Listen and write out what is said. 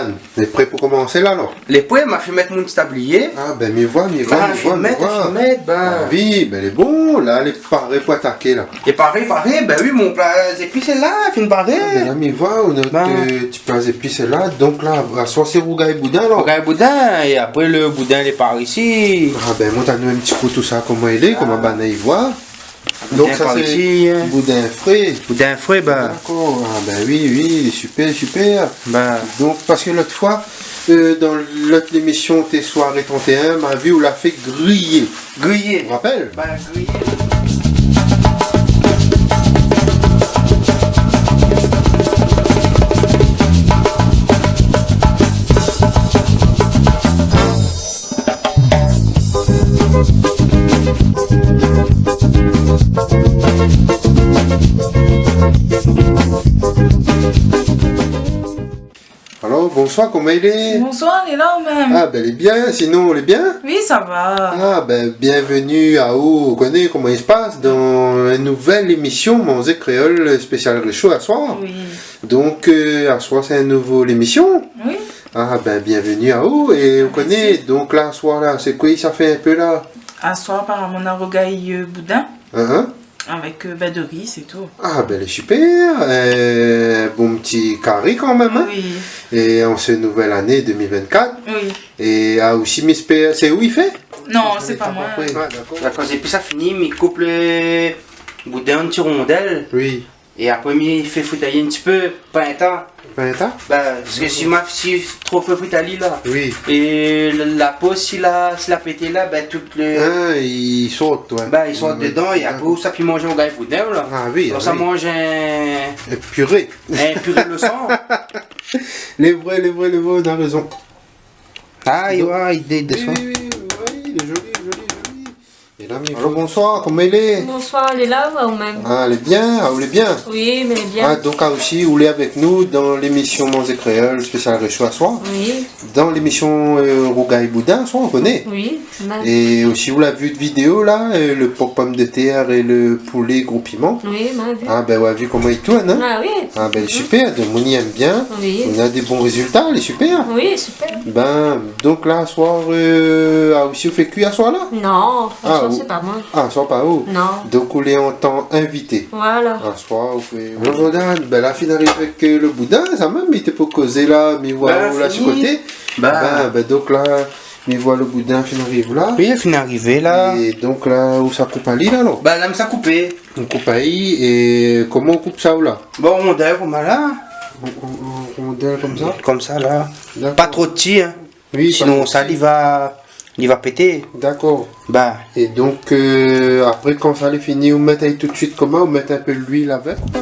boudin. T'es prêt pour commencer là, alors? Les poils m'a fait mettre mon petit tablier. Ah, ben, m'y vois. Ben. Oui, ben, il est bon. Là, les parés pour attaquer, là. Et pareil, ben oui, mon plat épices est là, fin de pareil. Ah, ben, là, m'y vois, on a tu peux les épices là. Donc, là, à soi, c'est rougaille boudin, alors. Rougaille boudin, et après le boudin, les par ici. Ah, ben, moi, t'as nous un petit coup tout ça, comment il est, comment ben, il voit. Donc, ça, c'est ici. boudin frais. Boudin frais, ben. D'accord, ah, ben, oui, super. Ben. Donc, parce que l'autre fois, dans l'autre émission Tes soirées 31, m'a vu, on l'a fait griller. Griller. Tu te rappelles? Ben, griller. Alors, bonsoir, comment il est? Bonsoir, il est là ou même? Ah, ben, il est bien, sinon, on est bien? Oui, ça va. Ah, ben, bienvenue à vous. On connaît comment il se passe dans une nouvelle émission Manzé Créole spécial Réchaud à soir. Oui. Donc, à soir, c'est une nouvelle émission. Oui. Ah, ben, bienvenue à vous. Et on connaît, donc, là, à soir, là, c'est quoi ça fait un peu là? À soir, par mon rougaille boudin. Hein? Avec de riz, c'est tout. Ah, ben, elle est super. Bon petit carré quand même. Hein? Oui. Et en cette nouvelle année 2024. Oui. Et aussi, Miss P, c'est où il fait? Non, c'est pas moi. Ah, d'accord. Là, quand puis ça finit, il coupe le boudin en petite rondelle. Oui. Et après, il fait fritailler un petit peu, pas un temps. Pas un tas? Ben, parce que si trop peu fritailler là. Oui. Et la peau, si la pété là, ben, tout le. Ah, il saute, toi. Ben, ils sont dedans et après, ça, puis manger au gars boudin là. Ah oui, Donc, ah ça oui. mange un Purée. purée de sang. Les vrais, on a raison. Ah, il va, il descend. Oui, il est joli. Et là, alors, bonsoir, comment il est? Bonsoir, elle est là ou même? Ah, elle est bien, elle est bien. Oui, mais bien. Ah, donc, aussi, vous êtes avec nous dans l'émission Manzé Créole spécial Réchaud à soir. Oui, Dans l'émission Rougaille Boudin, ça, on connaît. oui, même. Et aussi, vous l'avez vu de vidéo, là, le porc pomme de terre et le poulet gros piment. Oui, même vu. Ah, ben, on a vu comment il tourne, hein? Ah oui. Ah, ben, elle est super, donc, Moni aime bien. Oui. On a des bons résultats, elle est super. Oui, super. Ben, donc là, à soir, aussi, vous faites cuire à soir, là? Non, franchement, Ah, c'est pas moi. Ah, soir pas où? Non. Donc, on est en temps invité. Voilà. Un soir, vous faites... Alors, Jordan, ben, la fin arrive avec le boudin, ça même, il était pas causé là, mais voilà, Ben, là, sur fini. côté. Ben, donc là, mais voilà le boudin, fin arrive là. Oui, il finit d'arriver là. Et donc là, où ça coupe à l'île, alors? Ben, là, ça coupé. On coupe à l'île, et comment on coupe ça, ou là? Bon, on dirait comme là. On rondelle comme ça? Comme ça là. D'accord. Pas trop petit, hein. Oui, Sinon, pas ça, il va péter. D'accord. Ben. Et donc, après, quand ça est fini, on met tout de suite comment? On met un peu l'huile avec ou pas?